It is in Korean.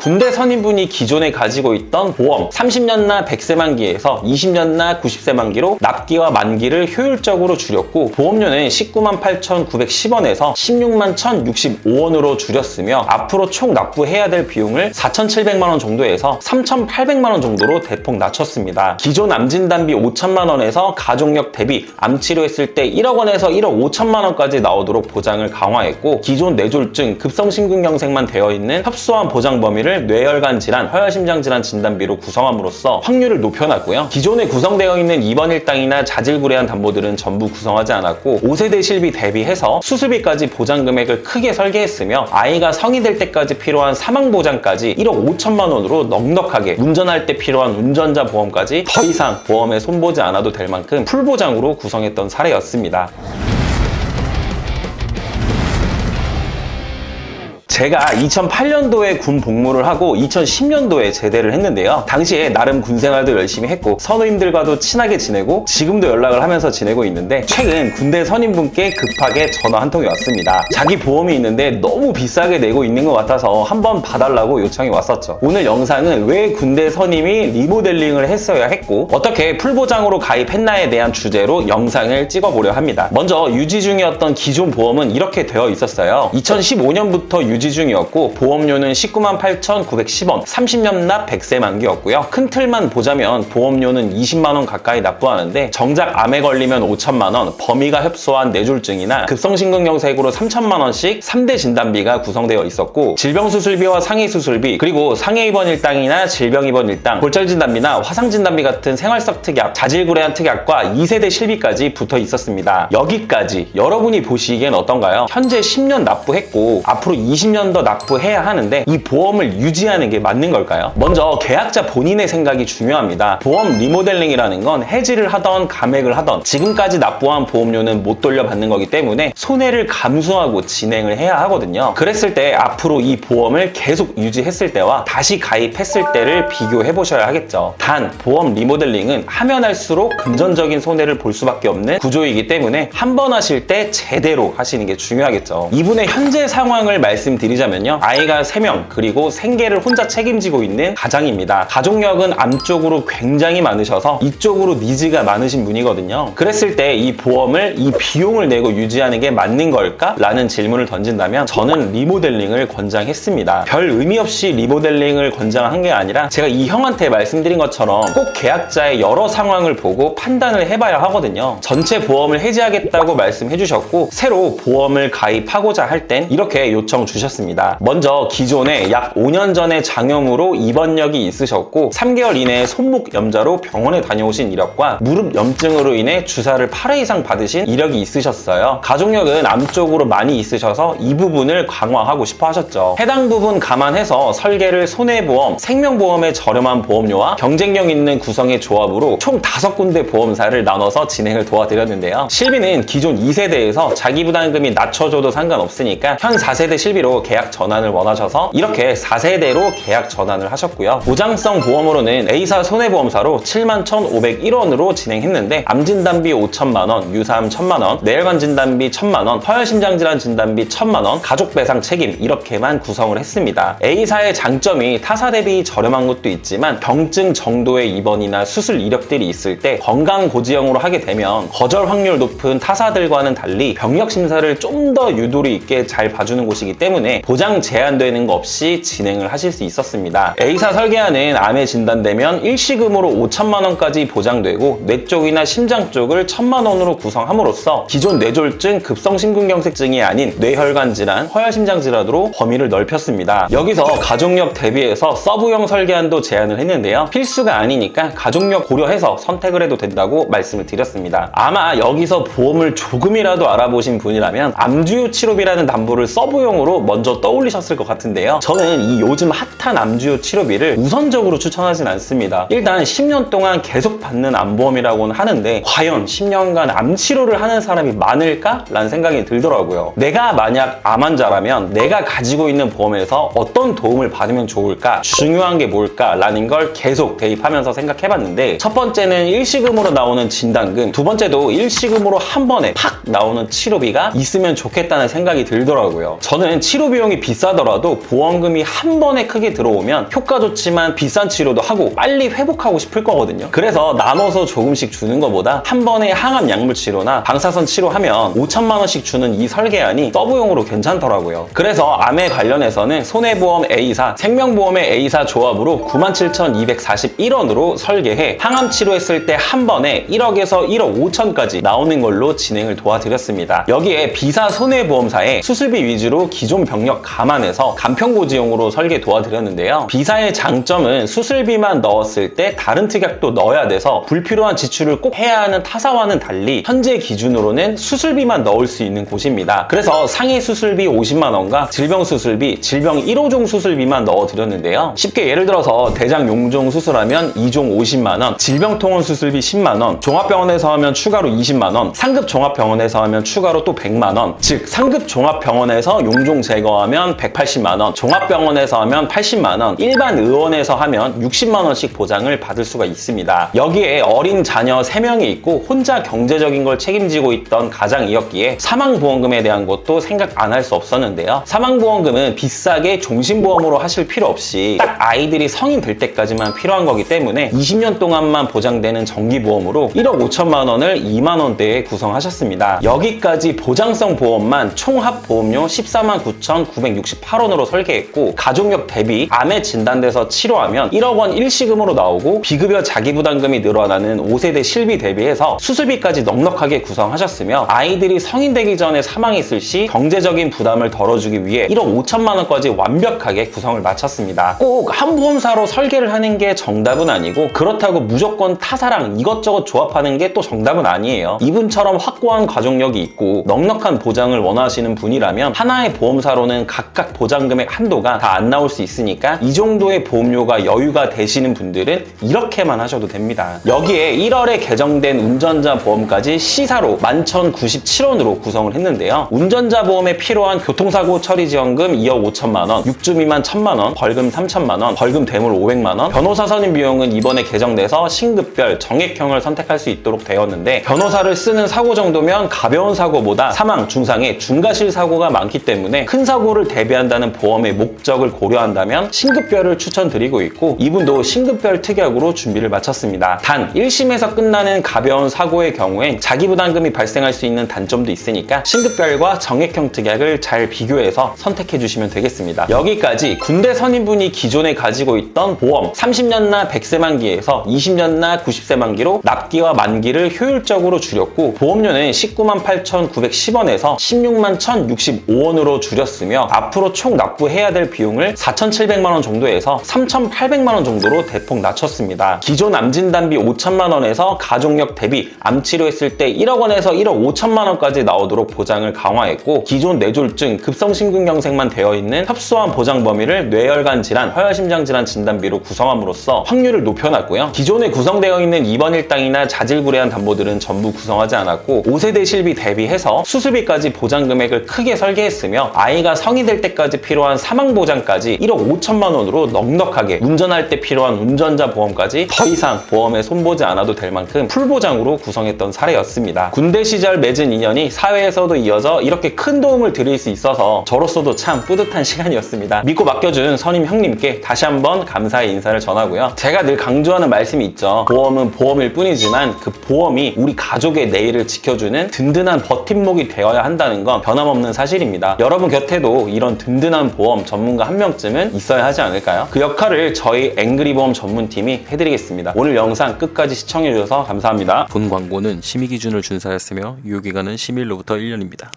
군대 선임분이 기존에 가지고 있던 보험 30년나 100세 만기에서 20년나 90세 만기로 납기와 만기를 효율적으로 줄였고 보험료는 198,910원에서 16만 1,065원으로 줄였으며 앞으로 총 납부해야 될 비용을 4,700만원 정도에서 3,800만원 정도로 대폭 낮췄습니다. 기존 암진단비 5천만원에서 가족력 대비 암 치료했을 때 1억원에서 1억 5천만원까지 나오도록 보장을 강화했고 기존 뇌졸중, 급성심근경색만 되어 있는 협소한 보장 범위를 뇌혈관 질환, 허혈심장 질환 진단비로 구성함으로써 확률을 높여놨고요. 기존에 구성되어 있는 입원 일당이나 자질구레한 담보들은 전부 구성하지 않았고 5세대 실비 대비해서 수술비까지 보장 금액을 크게 설계했으며 아이가 성인 될 때까지 필요한 사망보장까지 1억 5천만 원으로 넉넉하게 운전할 때 필요한 운전자 보험까지 더 이상 보험에 손보지 않아도 될 만큼 풀보장으로 구성했던 사례였습니다. 제가 2008년도에 군 복무를 하고 2010년도에 제대를 했는데요. 당시에 나름 군 생활도 열심히 했고 선우님들과도 친하게 지내고 지금도 연락을 하면서 지내고 있는데 최근 군대 선임분께 급하게 전화 한 통이 왔습니다. 자기 보험이 있는데 너무 비싸게 내고 있는 것 같아서 한번 봐달라고 요청이 왔었죠. 오늘 영상은 왜 군대 선임이 리모델링을 했어야 했고 어떻게 풀보장으로 가입했나에 대한 주제로 영상을 찍어보려 합니다. 먼저 유지 중이었던 기존 보험은 이렇게 되어 있었어요. 2015년부터 유지 중이었고 보험료는 198,910원, 30년 납 100세 만기였고요. 큰 틀만 보자면 보험료는 20만원 가까이 납부하는데 정작 암에 걸리면 5천만원, 범위가 협소한 뇌졸중이나 급성심근경색으로 3천만원씩 3대 진단비가 구성되어 있었고 질병수술비와 상해수술비, 그리고 상해 입원 일당이나 질병 입원 일당, 골절 진단비나 화상 진단비 같은 생활석 특약, 자질구레한 특약과 2세대 실비까지 붙어 있었습니다. 여기까지 여러분이 보시기엔 어떤가요? 현재 10년 납부했고 앞으로 20년 더 납부해야 하는데 이 보험을 유지하는 게 맞는 걸까요? 먼저 계약자 본인의 생각이 중요합니다. 보험 리모델링이라는 건 해지를 하던 감액을 하던 지금까지 납부한 보험료는 못 돌려받는 거기 때문에 손해를 감수하고 진행을 해야 하거든요. 그랬을 때 앞으로 이 보험을 계속 유지했을 때와 다시 가입했을 때를 비교해 보셔야 하겠죠. 단 보험 리모델링은 하면 할수록 금전적인 손해를 볼 수밖에 없는 구조이기 때문에 한 번 하실 때 제대로 하시는 게 중요하겠죠. 이분의 현재 상황을 말씀드리자면요. 아이가 3명 그리고 생계를 혼자 책임지고 있는 가장입니다. 가족력은 암 쪽으로 굉장히 많으셔서 이쪽으로 니즈가 많으신 분이거든요. 그랬을 때 이 보험을 이 비용을 내고 유지하는 게 맞는 걸까? 라는 질문을 던진다면 저는 리모델링을 권장했습니다. 별 의미 없이 리모델링을 권장한 게 아니라 제가 이 형한테 말씀드린 것처럼 꼭 계약자의 여러 상황을 보고 판단을 해봐야 하거든요. 전체 보험을 해지하겠다고 말씀해 주셨고 새로 보험을 가입하고자 할 땐 이렇게 요청 주셨습니다. 먼저 기존에 약 5년 전에 장염으로 입원력이 있으셨고 3개월 이내에 손목 염좌로 병원에 다녀오신 이력과 무릎 염증으로 인해 주사를 8회 이상 받으신 이력이 있으셨어요. 가족력은 암 쪽으로 많이 있으셔서 이 부분을 강화하고 싶어 하셨죠. 해당 부분 감안해서 설계를 손해보험, 생명보험의 저렴한 보험료와 경쟁력 있는 구성의 조합으로 총 5군데 보험사를 나눠서 진행을 도와드렸는데요. 실비는 기존 2세대에서 자기 부담금이 낮춰줘도 상관없으니까 현 4세대 실비로 계약 전환을 원하셔서 이렇게 4세대로 계약 전환을 하셨고요. 보장성 보험으로는 A사 손해보험사로 71,501원으로 진행했는데 암진단비 5천만원, 유사암 1,000만원, 뇌혈관 진단비 1,000만원, 허혈심장질환 진단비 1,000만원, 가족배상 책임 이렇게만 구성을 했습니다. A사의 장점이 타사 대비 저렴한 것도 있지만 병증 정도의 입원이나 수술 이력들이 있을 때 건강고지형으로 하게 되면 거절 확률 높은 타사들과는 달리 병력 심사를 좀 더 유도리 있게 잘 봐주는 곳이기 때문에 보장 제한되는 거 없이 진행을 하실 수 있었습니다. A사 설계하는 암에 진단되면 일시금으로 5천만 원까지 보장되고 뇌 쪽이나 심장 쪽을 1,000만 원으로 구성함으로써 기존 뇌졸중, 급성심근경색증이 아닌 뇌혈관 질환, 허혈심장 질환으로 범위를 넓혔습니다. 여기서 가족력 대비해서 서브형 설계안도 제안을 했는데요. 필수가 아니니까 가족력 고려해서 선택을 해도 된다고 말씀을 드렸습니다. 아마 여기서 보험을 조금이라도 알아보신 분이라면 암주요 치료비라는 담보를 서브형으로 먼저 떠올리셨을 것 같은데요. 저는 이 요즘 핫한 암주요 치료비를 우선적으로 추천하진 않습니다. 일단 10년 동안 계속 받는 암보험이라고는 하는데 과연 10년간 암 치료를 하는 사람이 많을까? 라는 생각이 들더라고요. 내가 만약 암 환자라면 내가 가지고 있는 보험에서 어떤 도움을 받으면 좋을까? 중요한 게 뭘까? 라는 걸 계속 대입하면서 생각해봤는데 첫 번째는 일시금으로 나오는 진단금, 두 번째도 일시금으로 한 번에 팍 나오는 치료비가 있으면 좋겠다는 생각이 들더라고요. 저는 치료 치료 비용이 비싸더라도 보험금이 한 번에 크게 들어오면 효과 좋지만 비싼 치료도 하고 빨리 회복하고 싶을 거거든요. 그래서 나눠서 조금씩 주는 것보다 한 번에 항암 약물 치료나 방사선 치료하면 5천만 원씩 주는 이 설계안이 서브용으로 괜찮더라고요. 그래서 암에 관련해서는 손해보험 A사, 생명보험의 A사 조합으로 97,241원으로 설계해 항암 치료했을 때 한 번에 1억에서 1억 5천까지 나오는 걸로 진행을 도와드렸습니다. 여기에 B사 손해보험사의 수술비 위주로 기존 병력 감안해서 간편고지용으로 설계 도와드렸는데요. B사의 장점은 수술비만 넣었을 때 다른 특약도 넣어야 돼서 불필요한 지출을 꼭 해야 하는 타사와는 달리 현재 기준으로는 수술비만 넣을 수 있는 곳입니다. 그래서 상해 수술비 50만 원과 질병 수술비, 질병 1호종 수술비만 넣어드렸는데요. 쉽게 예를 들어서 대장 용종 수술하면 2종 50만 원, 질병통원 수술비 10만 원, 종합병원에서 하면 추가로 20만 원, 상급 종합병원에서 하면 추가로 또 100만 원, 즉 상급 종합병원에서 용종 제거하면 180만 원, 종합병원에서 하면 80만 원, 일반 의원에서 하면 60만 원씩 보장을 받을 수가 있습니다. 여기에 어린 자녀 3명이 있고 혼자 경제적인 걸 책임지고 있던 가장이었기에 사망보험금에 대한 것도 생각 안 할 수 없었는데요. 사망보험금은 비싸게 종신보험으로 하실 필요 없이 딱 아이들이 성인 될 때까지만 필요한 거기 때문에 20년 동안만 보장되는 정기보험으로 1억 5천만 원을 2만 원대에 구성하셨습니다. 여기까지 보장성 보험만 총합 보험료 14만 9,968원으로 설계했고 가족력 대비 암에 진단돼서 치료하면 1억 원 일시금으로 나오고 비급여 자기부담금이 늘어나는 5세대 실비 대비해서 수술비까지 넉넉하게 구성하셨으며 아이들이 성인 되기 전에 사망했을 시 경제적인 부담을 덜어주기 위해 1억 5천만 원까지 완벽하게 구성을 마쳤습니다. 꼭 한 보험사로 설계를 하는 게 정답은 아니고 그렇다고 무조건 타사랑 이것저것 조합하는 게 또 정답은 아니에요. 이분처럼 확고한 가족력이 있고 넉넉한 보장을 원하시는 분이라면 하나의 보험사로는 각각 보장금액 한도가 다 안 나올 수 있으니까 이 정도의 보험료가 여유가 되시는 분들은 이렇게만 하셔도 됩니다. 여기에 1월에 개정된 운전자 보험까지 C사로 11,097원으로 구성을 했는데요. 운전자 보험에 필요한 교통사고 처리 지원금 2억 5천만 원, 6주 미만 1천만 원, 벌금 3천만 원, 벌금 대물 500만 원, 변호사 선임 비용은 이번에 개정돼서 신급별, 정액형을 선택할 수 있도록 되었는데 변호사를 쓰는 사고 정도면 가벼운 사고보다 사망, 중상해, 중과실 사고가 많기 때문에 큰 사고를 대비한다는 보험의 목적을 고려한다면 신급별을 추천드리고 있고 이분도 신급별 특약으로 준비를 마쳤습니다. 단 1심에서 끝나는 가벼운 사고의 경우엔 자기부담금이 발생할 수 있는 단점도 있으니까 신급별과 정액형 특약을 잘 비교해서 선택해 주시면 되겠습니다. 여기까지 군대 선임분이 기존에 가지고 있던 보험 30년나 100세 만기에서 20년나 90세 만기로 납기와 만기를 효율적으로 줄였고 보험료는 19만 8,910원에서 16만 1,065원으로 줄였으며 앞으로 총 납부해야 될 비용을 4,700만 원 정도에서 3,800만 원 정도로 대폭 낮췄습니다. 기존 암진단비 5천만 원에서 가족력 대비 암 치료했을 때 1억 원에서 1억 5천만 원까지 나오도록 보장을 강화했고 기존 뇌졸중, 급성심근경색만 되어 있는 협소한 보장 범위를 뇌혈관 질환, 허혈심장 질환 진단비로 구성함으로써 확률을 높여놨고요. 기존에 구성되어 있는 입원 일당이나 자질구레한 담보들은 전부 구성하지 않았고 5세대 실비 대비해서 수술비까지 보장 금액을 크게 설계했으며 아이가 성이 될 때까지 필요한 사망 보장까지 1억 5천만 원으로 넉넉하게 운전할 때 필요한 운전자 보험까지 더 이상 보험에 손보지 않아도 될 만큼 풀보장으로 구성했던 사례였습니다. 군대 시절 맺은 인연이 사회에서도 이어져 이렇게 큰 도움을 드릴 수 있어서 저로서도 참 뿌듯한 시간이었습니다. 믿고 맡겨준 선임 형님께 다시 한번 감사의 인사를 전하고요. 제가 늘 강조하는 말씀이 있죠. 보험은 보험일 뿐이지만 그 보험이 우리 가족의 내일을 지켜주는 든든한 버팀목이 되어야 한다는 건 변함없는 사실입니다. 여러분 곁에도 이런 든든한 보험 전문가 한 명쯤은 있어야 하지 않을까요? 그 역할을 저희 앵그리보험 전문팀이 해드리겠습니다. 오늘 영상 끝까지 시청해주셔서 감사합니다. 본 광고는 심의 기준을 준수하였으며 유효기간은 심의일로부터 1년입니다.